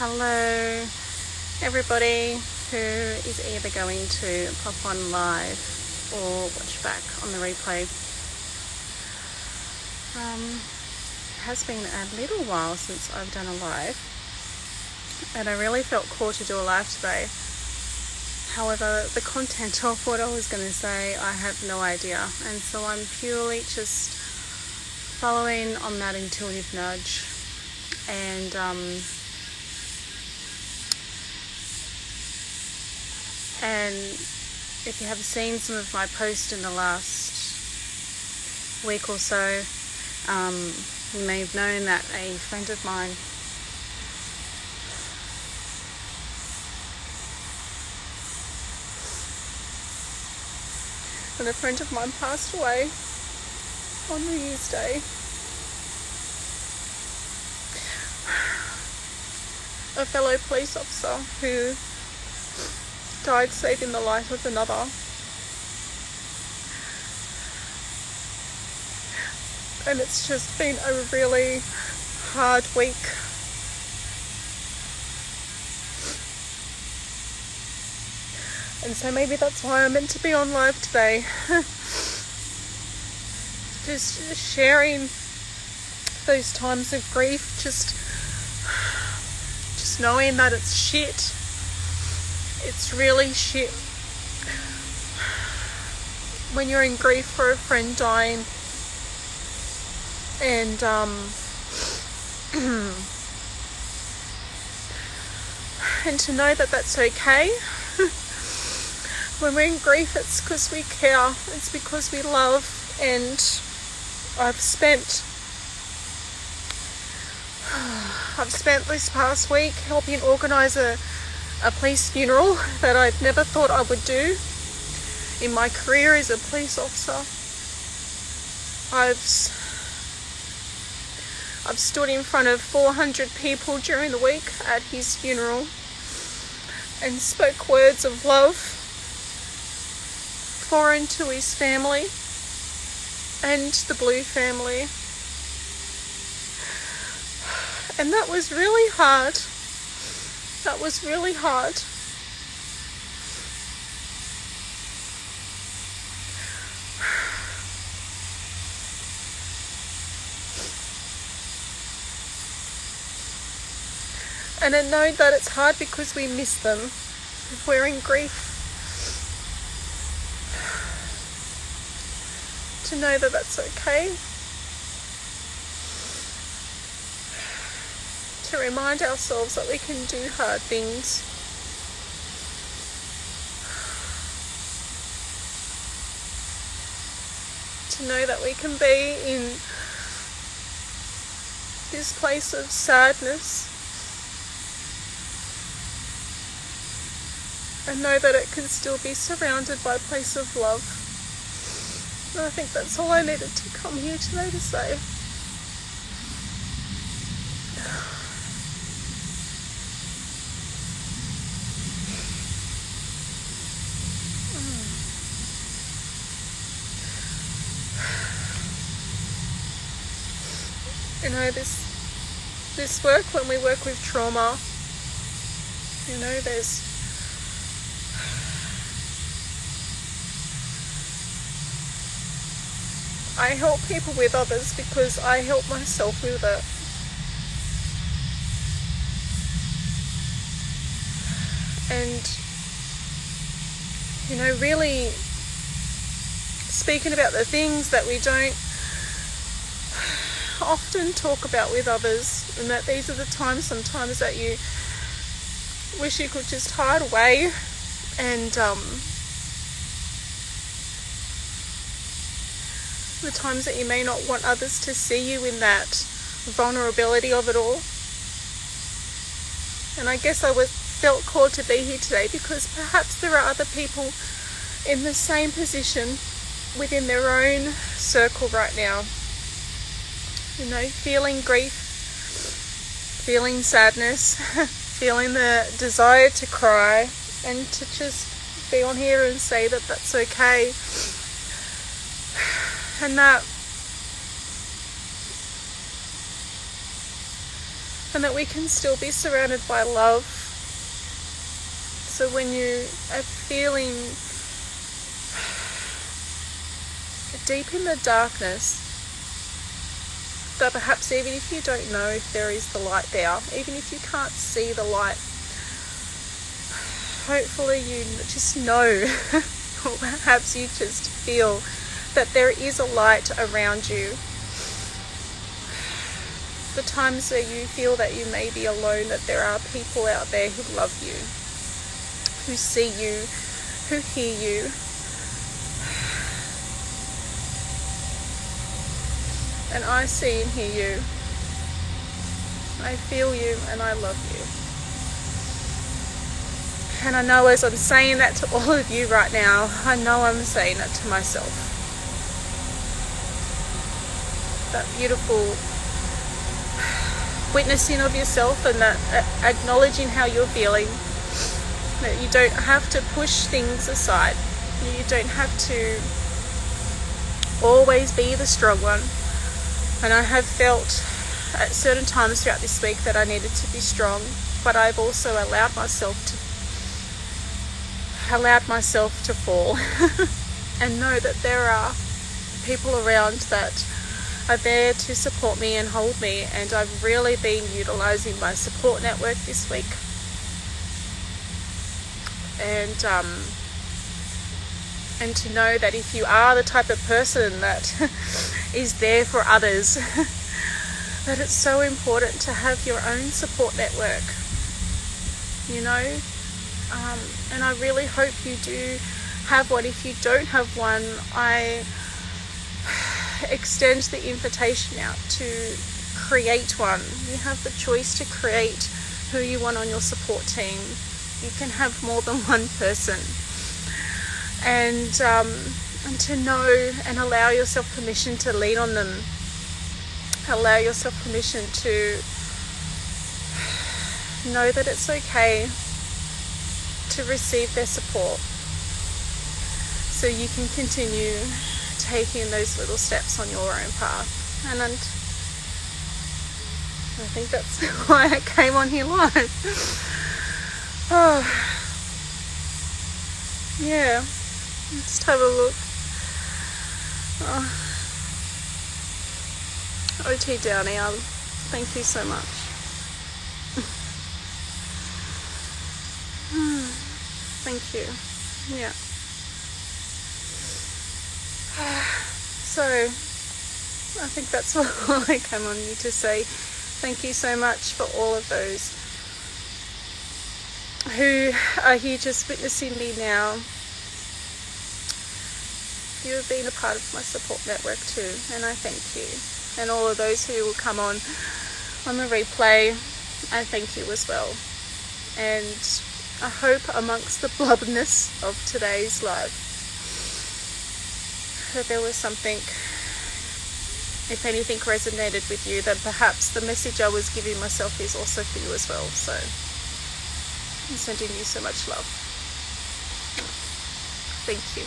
Hello everybody who is either going to pop on live or watch back on the replay. It has been a little while since I've done a live, and I really felt called to do a live today. However, the content of what I was going to say, I have no idea, and so I'm purely just following on that intuitive nudge. And if you have seen some of my posts in the last week or so, you may have known that a friend of mine passed away on New Year's Day. A fellow police officer who died saving the life of another. And it's just been a really hard week. And so maybe that's why I'm meant to be on live today. Just sharing those times of grief, just knowing that it's shit. It's really shit when you're in grief for a friend dying, and and to know that that's okay. When we're in grief, it's because we care, it's because we love. And I've spent this past week helping organise a police funeral that I've never thought I would do in my career as a police officer. I've stood in front of 400 people during the week at his funeral and spoke words of love for and to his family and the Blue family. And that was really hard. That was really hard. And I know that it's hard because we miss them. If we're in grief, to know that that's okay. To remind ourselves that we can do hard things. To know that we can be in this place of sadness and know that it can still be surrounded by a place of love. And I think that's all I needed to come here today to say. You know, this work, when we work with trauma, you know, I help people with others because I help myself with it. And, you know, really speaking about the things that we don't often talk about with others, and that these are the times sometimes that you wish you could just hide away, and the times that you may not want others to see you in that vulnerability of it all. And I guess I felt called to be here today because perhaps there are other people in the same position within their own circle right now. You know, feeling grief, feeling sadness, feeling the desire to cry, and to just be on here and say that that's okay. And that and that we can still be surrounded by love. So when you are feeling deep in the darkness, that perhaps even if you don't know if there is the light there, even if you can't see the light, hopefully you just know, or perhaps you just feel that there is a light around you. The times where you feel that you may be alone, that there are people out there who love you, who see you, who hear you. And I see and hear you. I feel you and I love you. And I know as I'm saying that to all of you right now, I know I'm saying it to myself. That beautiful witnessing of yourself, and that acknowledging how you're feeling. That you don't have to push things aside. You don't have to always be the strong one. And I have felt at certain times throughout this week that I needed to be strong, but I've also allowed myself to fall and know that there are people around that are there to support me and hold me. And I've really been utilizing my support network this week, and to know that if you are the type of person that is there for others, that it's so important to have your own support network, you know. And I really hope you do have one. If you don't have one, I extend the invitation out to create one. You have the choice to create who you want on your support team. You can have more than one person, and to know and allow yourself permission to lean on them. Allow yourself permission to know that it's okay to receive their support, so you can continue taking those little steps on your own path. And I think that's why I came on here live. Oh, yeah, just have a look. OT Downey, thank you so much. Thank you. Yeah. So I think that's all I came on here to say. Thank you so much for all of those who are here just witnessing me now. You have been a part of my support network too, and I thank you. And all of those who will come on the replay, I thank you as well. And I hope amongst the blubberness of today's live that there was something, if anything resonated with you, then perhaps the message I was giving myself is also for you as well. So I'm sending you so much love. Thank you.